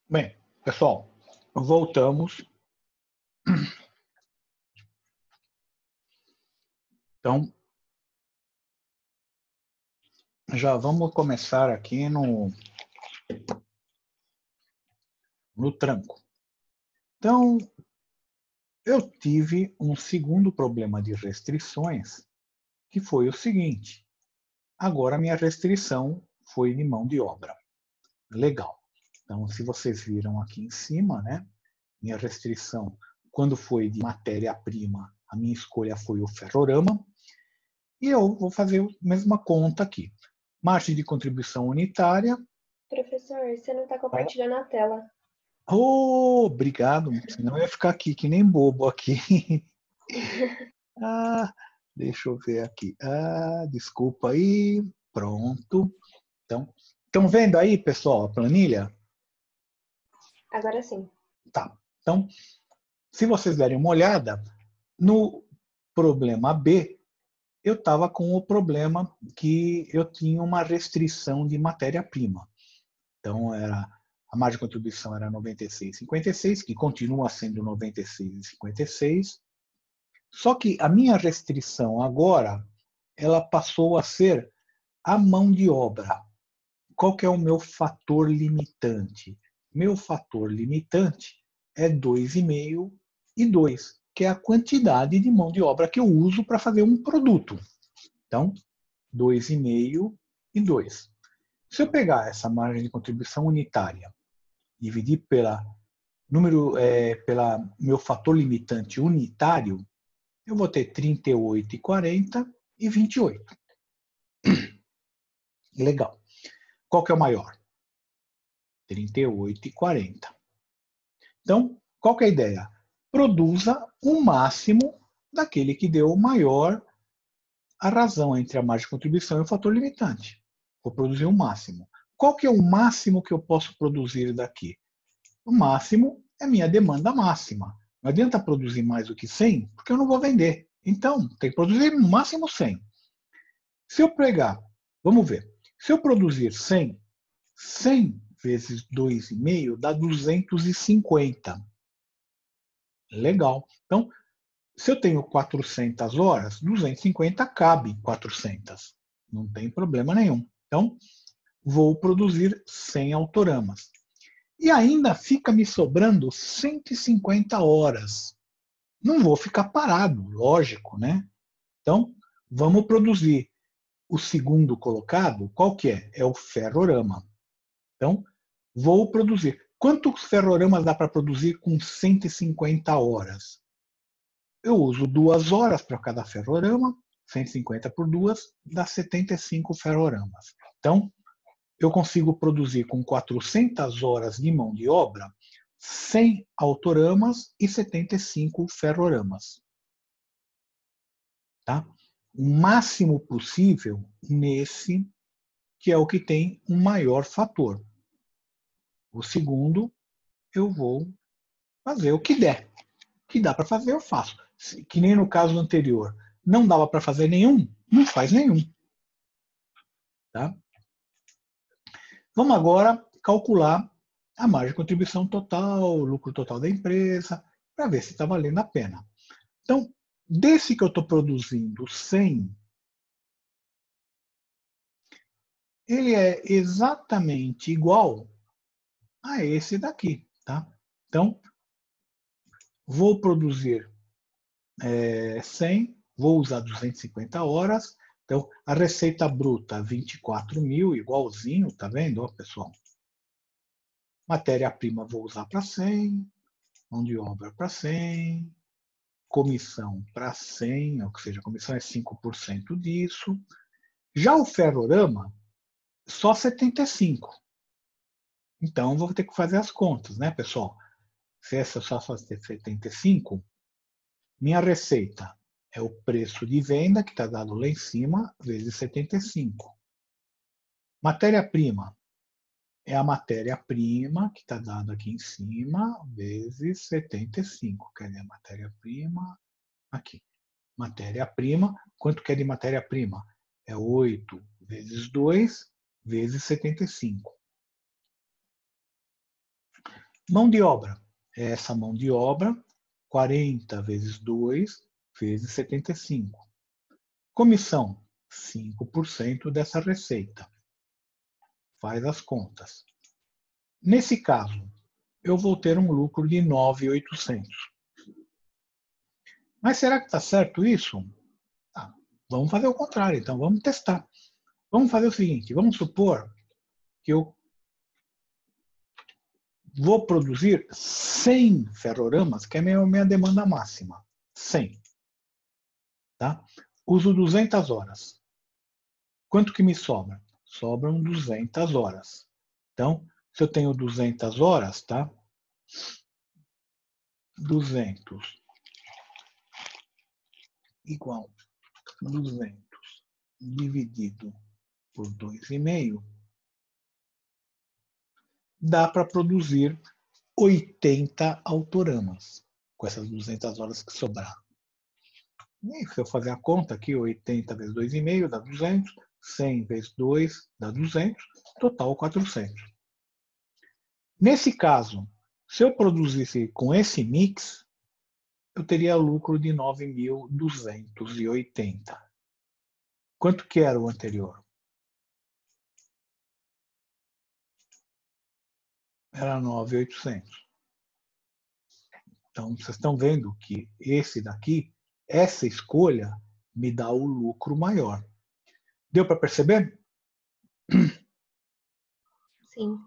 Bem, pessoal, voltamos. Então, já vamos começar aqui no tranco. Então, eu tive um segundo problema de restrições, que foi o seguinte. Agora, minha restrição foi de mão de obra. Legal. Então, se vocês viram aqui em cima, né? Minha restrição, quando foi de matéria-prima, a minha escolha foi o ferrorama. E eu vou fazer a mesma conta aqui. Margem de contribuição unitária. Professor, você não está compartilhando a tela. Oh, obrigado, senão eu ia ficar aqui que nem bobo aqui. Deixa eu ver aqui. Desculpa aí. Pronto. Então, estão vendo aí, pessoal, a planilha? Agora sim. Tá. Então, se vocês derem uma olhada, no problema B, eu estava com o problema que eu tinha uma restrição de matéria-prima. Então, a margem de contribuição era 96,56, que continua sendo 96,56. Só que a minha restrição agora, ela passou a ser a mão de obra. Qual que é o meu fator limitante? Meu fator limitante é 2,5 e 2, que é a quantidade de mão de obra que eu uso para fazer um produto. Então, 2,5 e 2. Se eu pegar essa margem de contribuição unitária, dividir pela meu fator limitante unitário, eu vou ter 38,40 e 28. Legal. Qual que é o maior? 38,40. Então, qual que é a ideia? Produza o máximo daquele que deu maior a razão entre a margem de contribuição e o fator limitante. Vou produzir o máximo. Qual que é o máximo que eu posso produzir daqui? O máximo é minha demanda máxima. Não adianta produzir mais do que 100, porque eu não vou vender. Então, tem que produzir no máximo 100. Se eu pegar, vamos ver, se eu produzir 100, 100 vezes 2,5 dá 250. Legal. Então, se eu tenho 400 horas, 250 cabe 400. Não tem problema nenhum. Então, vou produzir 100 autoramas. E ainda fica me sobrando 150 horas. Não vou ficar parado, lógico, né? Então, vamos produzir o segundo colocado, qual que é? É o ferrorama. Então, vou produzir. Quantos ferroramas dá para produzir com 150 horas? Eu uso 2 horas para cada ferrorama, 150 por 2, dá 75 ferroramas. Então, eu consigo produzir com 400 horas de mão de obra 100 autoramas e 75 ferroramas. Tá? O máximo possível nesse, que é o que tem um maior fator. O segundo, eu vou fazer o que der. O que dá para fazer, eu faço. Que nem no caso anterior. Não dava para fazer nenhum, não faz nenhum. Tá? Vamos agora calcular a margem de contribuição total, o lucro total da empresa, para ver se está valendo a pena. Então, desse que eu estou produzindo 100, ele é exatamente igual a esse daqui. Tá? Então, vou produzir 100, vou usar 250 horas. Então, a receita bruta 24 mil, igualzinho, tá vendo, ó, pessoal? Matéria-prima vou usar para 100, mão de obra para 100, comissão para 100, ou seja, a comissão é 5% disso. Já o ferrorama, só 75. Então, vou ter que fazer as contas, né, pessoal? Se essa só 75, minha receita é o preço de venda, que está dado lá em cima, vezes 75. Matéria-prima é a matéria-prima, que está dado aqui em cima, vezes 75. Quer dizer, a matéria-prima, aqui. Matéria-prima, quanto que é de matéria-prima? É 8 vezes 2, vezes 75. Mão de obra. É essa mão de obra, 40 vezes 2 vezes 75. Comissão, 5% dessa receita. Faz as contas. Nesse caso, eu vou ter um lucro de 9.800. Mas será que está certo isso? Ah, vamos fazer o contrário, então vamos testar. Vamos fazer o seguinte, vamos supor que eu vou produzir 100 ferroramas, que é a minha demanda máxima. 100. Tá? Uso 200 horas. Quanto que me sobra? Sobram 200 horas. Então, se eu tenho 200 horas, tá? 200 igual 200 dividido por 2,5, dá para produzir 80 autoramas com essas 200 horas que sobrar. E se eu fazer a conta aqui, 80 vezes 2,5 dá 200, 100 vezes 2 dá 200, total 400. Nesse caso, se eu produzisse com esse mix, eu teria lucro de 9.280. Quanto que era o anterior? Era 9.800. Então, vocês estão vendo que esse daqui, essa escolha, me dá o lucro maior. Deu para perceber? Sim.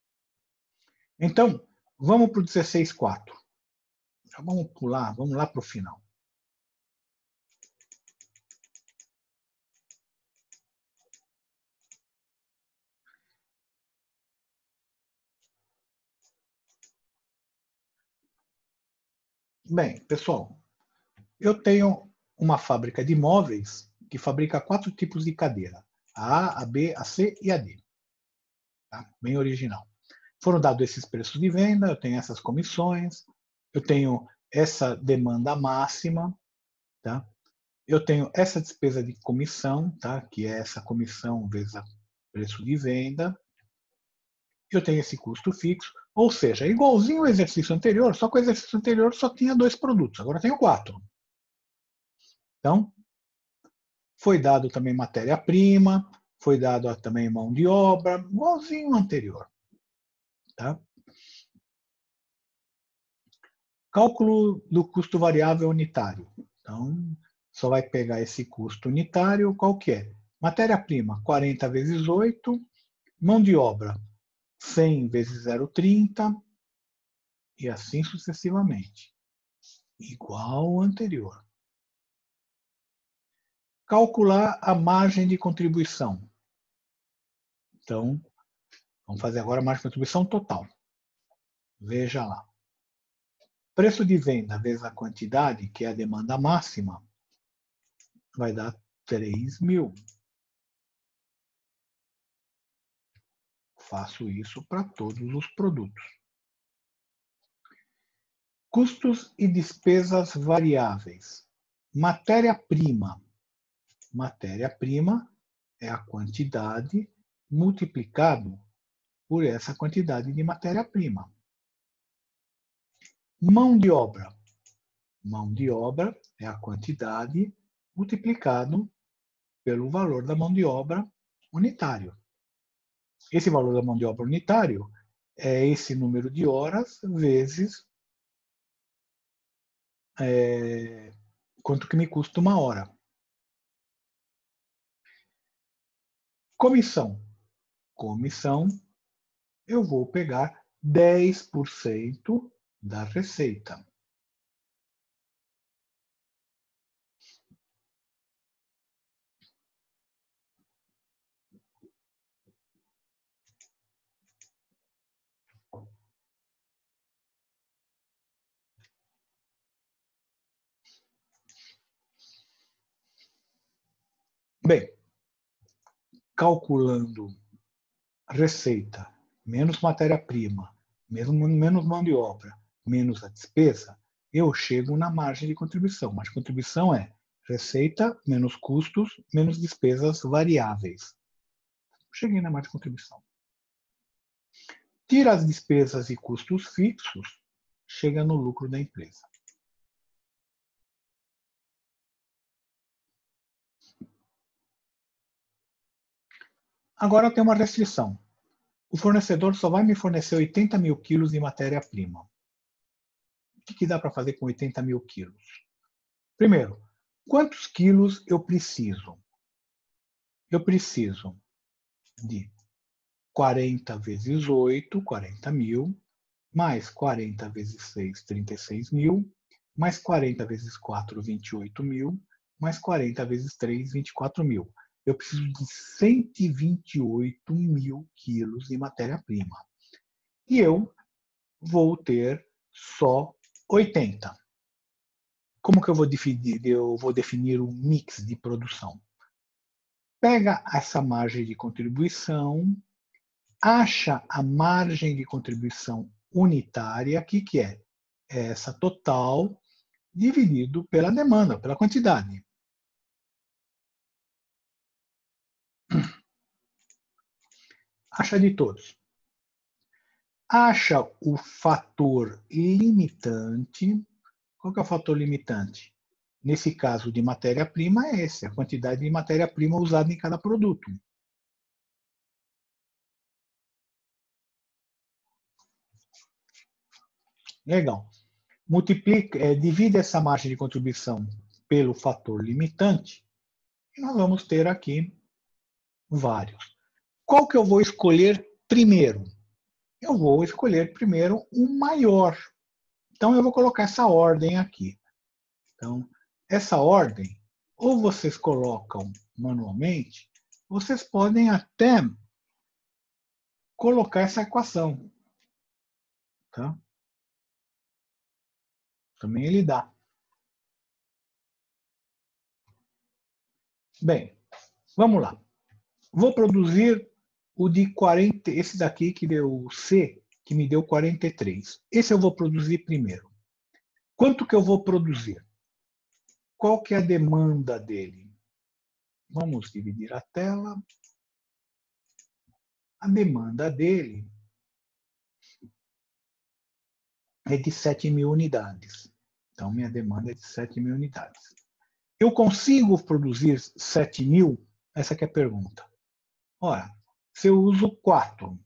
Então, vamos para o 16.4. Já vamos pular, vamos lá para o final. Bem, pessoal, eu tenho uma fábrica de móveis que fabrica 4 tipos de cadeira. A A, B, a C e a D. Tá? Bem original. Foram dados esses preços de venda, eu tenho essas comissões, eu tenho essa demanda máxima, tá? Eu tenho essa despesa de comissão, tá? Que é essa comissão vezes o preço de venda. Eu tenho esse custo fixo, ou seja, igualzinho ao exercício anterior, só que o exercício anterior só tinha 2 produtos, agora tenho 4. Então, foi dado também matéria-prima, foi dado também mão de obra, igualzinho ao anterior. Tá? Cálculo do custo variável unitário. Então, só vai pegar esse custo unitário, qual que é? Matéria-prima, 40 vezes 8, mão de obra, 100 vezes 0,30, e assim sucessivamente. Igual ao anterior. Calcular a margem de contribuição. Então, vamos fazer agora a margem de contribuição total. Veja lá. Preço de venda vezes a quantidade, que é a demanda máxima, vai dar 3.000. Faço isso para todos os produtos. Custos e despesas variáveis. Matéria-prima. Matéria-prima é a quantidade multiplicado por essa quantidade de matéria-prima. Mão de obra. Mão de obra é a quantidade multiplicado pelo valor da mão de obra unitário. Esse valor da mão de obra unitário é esse número de horas vezes quanto que me custa uma hora. Comissão. Comissão, eu vou pegar 10% da receita. Bem, calculando receita, menos matéria-prima, menos mão de obra, menos a despesa, eu chego na margem de contribuição. Margem de contribuição é receita menos custos menos despesas variáveis. Cheguei na margem de contribuição. tira as despesas e custos fixos, chega no lucro da empresa. Agora tem uma restrição. O fornecedor só vai me fornecer 80 mil quilos de matéria-prima. O que dá para fazer com 80 mil quilos? Primeiro, quantos quilos eu preciso? Eu preciso de 40 vezes 8, 40 mil, mais 40 vezes 6, 36 mil, mais 40 vezes 4, 28 mil, mais 40 vezes 3, 24 mil. Eu preciso de 128 mil quilos de matéria-prima. E eu vou ter só 80. Como que eu vou definir? Eu vou definir o mix de produção. Pega essa margem de contribuição, acha a margem de contribuição unitária, que é essa total, dividido pela demanda, pela quantidade. Acha de todos. Acha o fator limitante. Qual que é o fator limitante? Nesse caso de matéria-prima é esse, a quantidade de matéria-prima usada em cada produto. Legal. Divide essa margem de contribuição pelo fator limitante e nós vamos ter aqui vários. Qual que eu vou escolher primeiro? Eu vou escolher primeiro o maior. Então eu vou colocar essa ordem aqui. Então, essa ordem, ou vocês colocam manualmente, vocês podem até colocar essa equação. Tá? Também ele dá. Bem, vamos lá. Vou produzir o de 40, esse daqui que deu o C, que me deu 43. Esse eu vou produzir primeiro. Quanto que eu vou produzir? Qual que é a demanda dele? Vamos dividir a tela. A demanda dele é de 7.000 unidades. Então, minha demanda é de 7.000 unidades. Eu consigo produzir 7.000? Essa que é a pergunta. Ora, se eu uso 4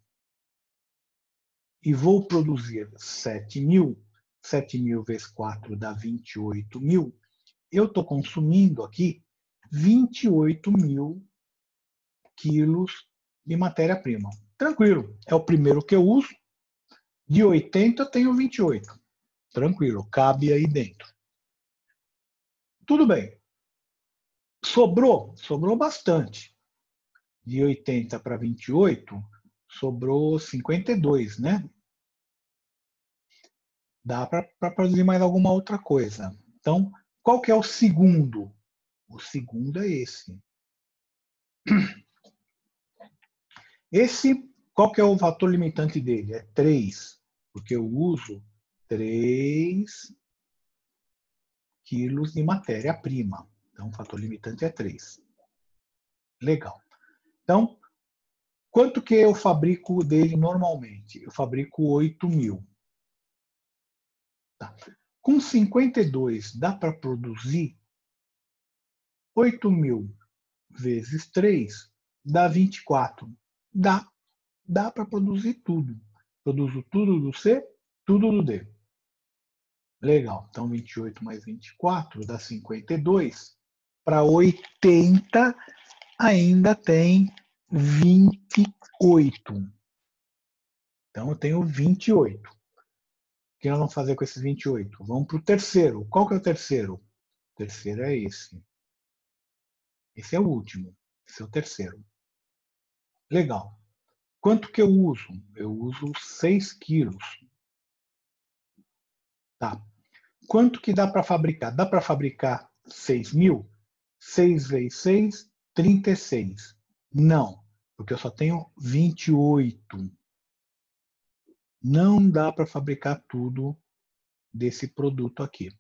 e vou produzir 7.000, 7.000 vezes 4 dá 28.000, eu estou consumindo aqui 28.000 quilos de matéria-prima. Tranquilo, é o primeiro que eu uso. De 80 eu tenho 28. Tranquilo, cabe aí dentro. Tudo bem. Sobrou? Sobrou bastante. De 80 para 28, sobrou 52, né? Dá para produzir mais alguma outra coisa. Então, qual que é o segundo? O segundo é esse. Esse, qual que é o fator limitante dele? É 3, porque eu uso 3 quilos de matéria-prima. Então, o fator limitante é 3. Legal. Então, quanto que eu fabrico dele normalmente? Eu fabrico 8.000. Tá. Com 52, dá para produzir 8.000 vezes 3, dá 24. Dá para produzir tudo. Produzo tudo do C, tudo do D. Legal. Então, 28 mais 24 dá 52. Para 80, ainda tem 28. Então, eu tenho 28. O que nós vamos fazer com esses 28? Vamos para o terceiro. Qual que é o terceiro? O terceiro é esse. Esse é o último. Esse é o terceiro. Legal. Quanto que eu uso? Eu uso 6 quilos. Tá. Quanto que dá para fabricar? Dá para fabricar 6.000? 6 vezes 6, 36. Não, porque eu só tenho 28. Não dá para fabricar tudo desse produto aqui.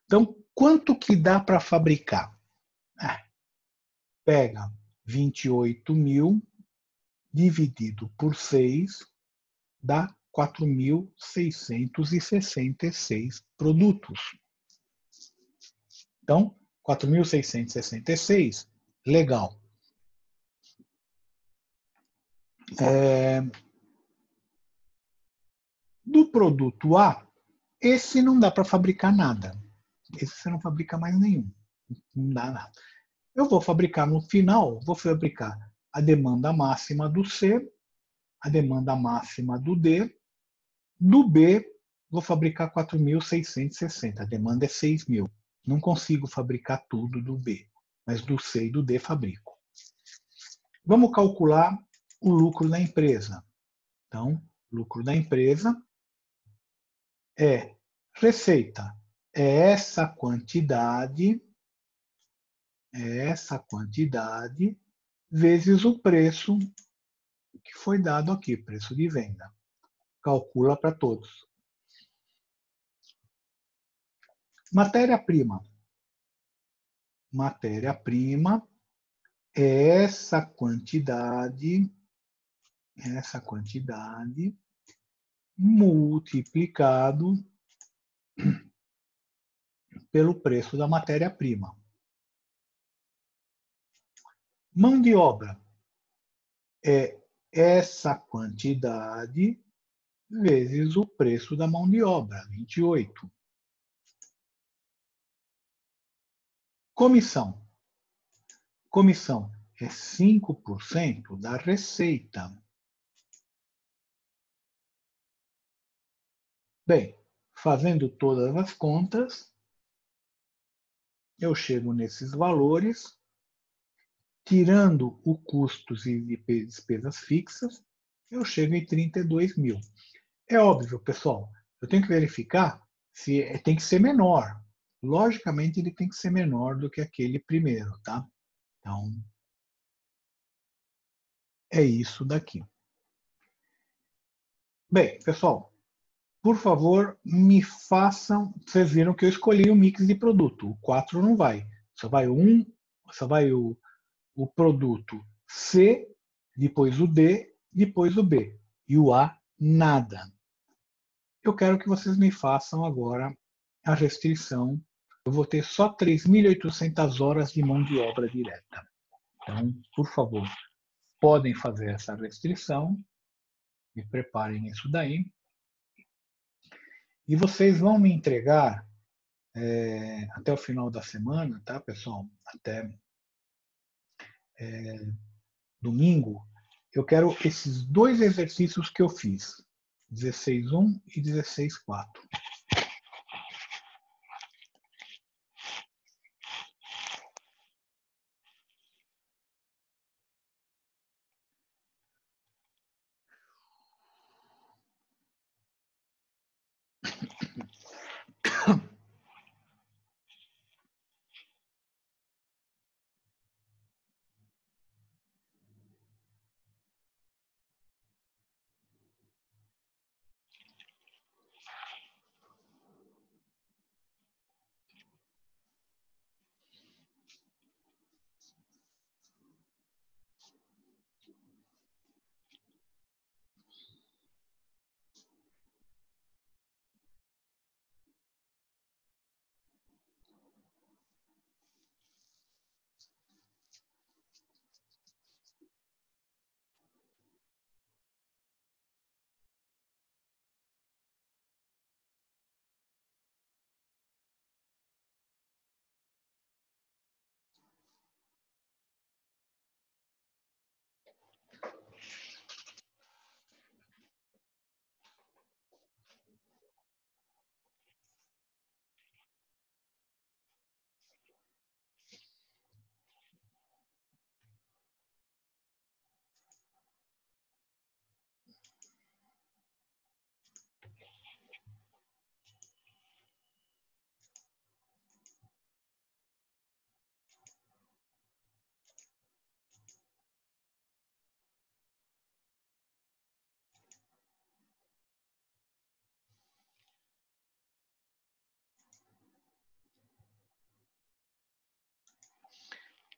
Então, quanto que dá para fabricar? Pega 28.000 dividido por 6, dá 4.666 produtos. Então, 4.666, legal. Do produto A, esse não dá para fabricar nada. Esse você não fabrica mais nenhum. Não dá nada. Eu vou fabricar no final, vou fabricar a demanda máxima do C, a demanda máxima do D, do B, vou fabricar 4.660. A demanda é 6.000. Não consigo fabricar tudo do B, mas do C e do D fabrico. Vamos calcular o lucro da empresa. Então, lucro da empresa é receita. É essa quantidade vezes o preço que foi dado aqui, preço de venda. Calcula para todos. Matéria-prima. Matéria-prima é essa quantidade multiplicado pelo preço da matéria-prima. Mão de obra é essa quantidade vezes o preço da mão de obra, 28. Comissão. Comissão é 5% da receita. Bem, fazendo todas as contas, eu chego nesses valores, tirando o custos e despesas fixas, eu chego em 32.000. É óbvio, pessoal, eu tenho que verificar se tem que ser menor. Logicamente, ele tem que ser menor do que aquele primeiro, tá? Então, é isso daqui. Bem, pessoal, por favor, me façam. Vocês viram que eu escolhi o mix de produto. O 4 não vai. Só vai o produto C, depois o D, depois o B. E o A, nada. Eu quero que vocês me façam agora a restrição. Eu vou ter só 3.800 horas de mão de obra direta. Então, por favor, podem fazer essa restrição. Me preparem isso daí. E vocês vão me entregar até o final da semana, tá, pessoal? Até domingo. Eu quero esses dois exercícios que eu fiz, 16.1 e 16.4.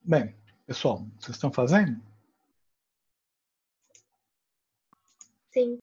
Bem, pessoal, vocês estão fazendo? Sim.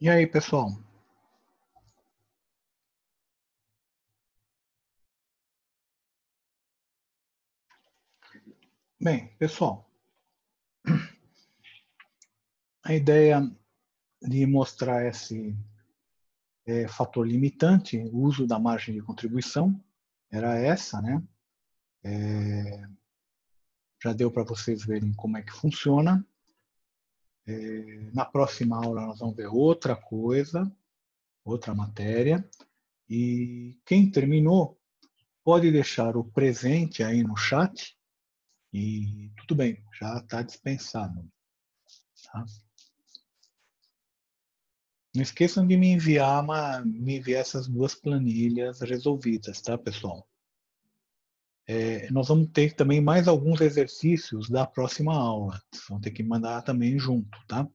E aí, pessoal? Bem, pessoal, a ideia de mostrar esse fator limitante, o uso da margem de contribuição, era essa, né? Já deu para vocês verem como é que funciona. Na próxima aula nós vamos ver outra coisa, outra matéria. E quem terminou pode deixar o presente aí no chat e tudo bem, já está dispensado. Tá? Não esqueçam de me enviar essas duas planilhas resolvidas, tá, pessoal? Nós vamos ter também mais alguns exercícios da próxima aula. Vocês vão ter que mandar também junto, tá?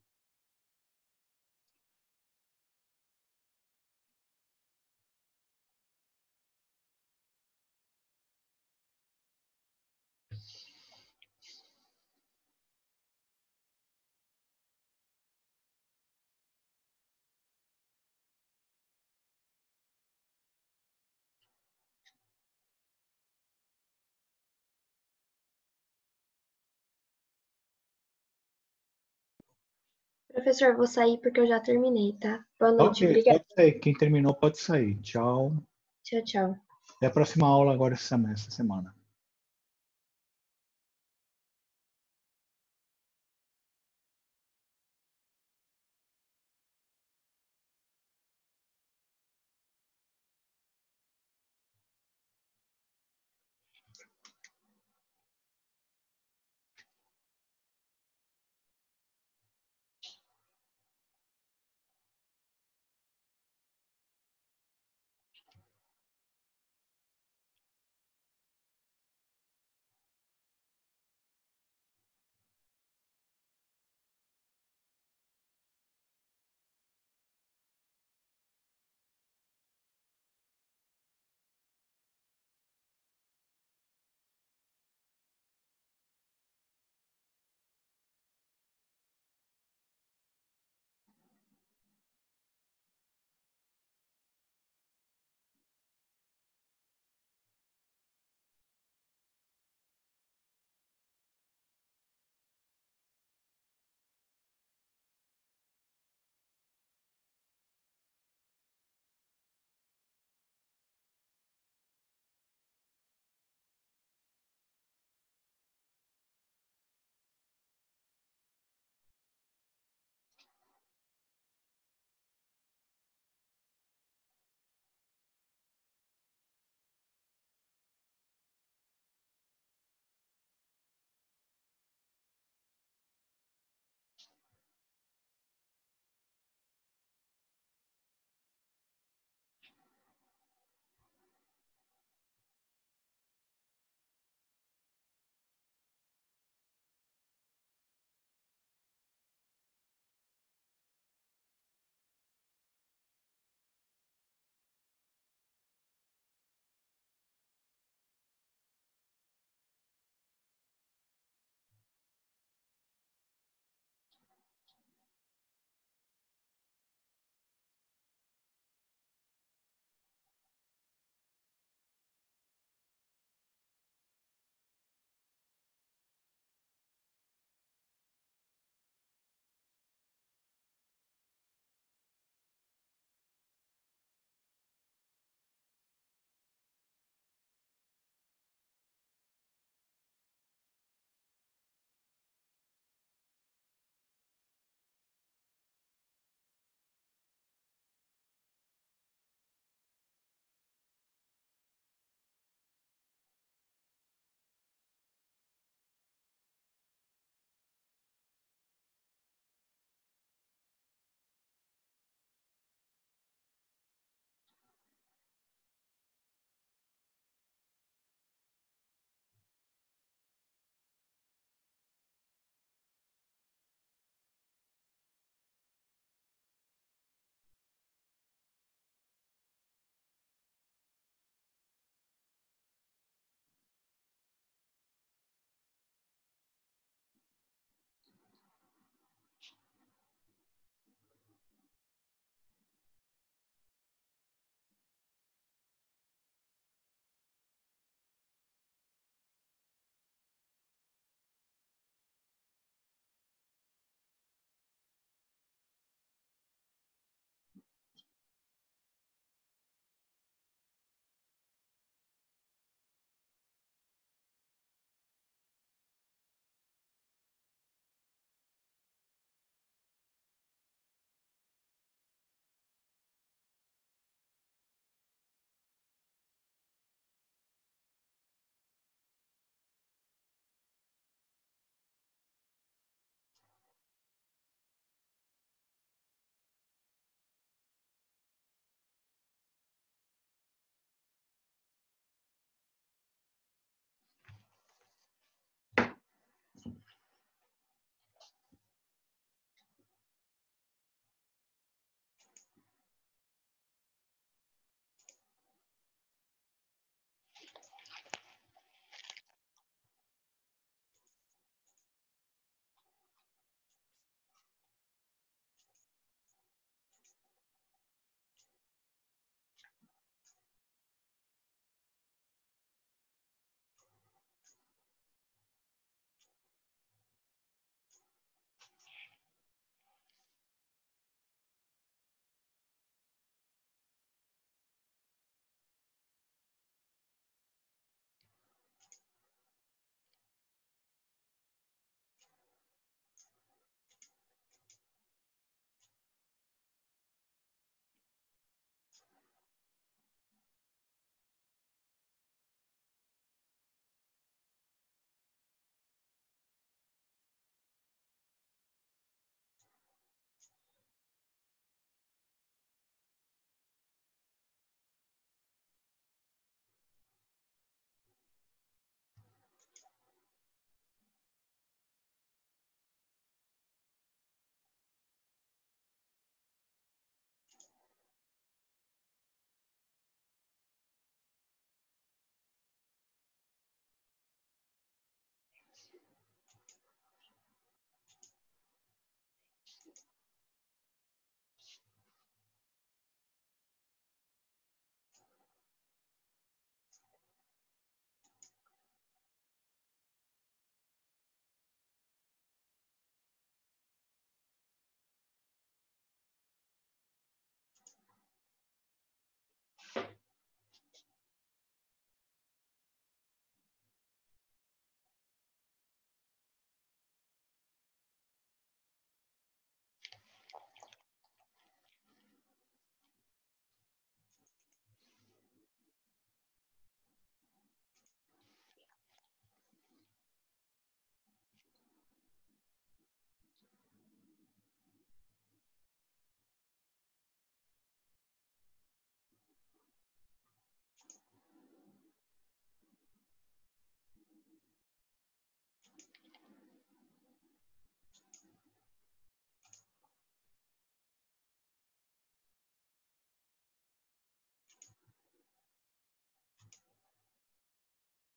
Professor, vou sair porque eu já terminei, tá? Boa noite, Ok, obrigada. pode sair. Quem terminou pode sair. Tchau. Tchau, tchau. Até a próxima aula agora essa semana.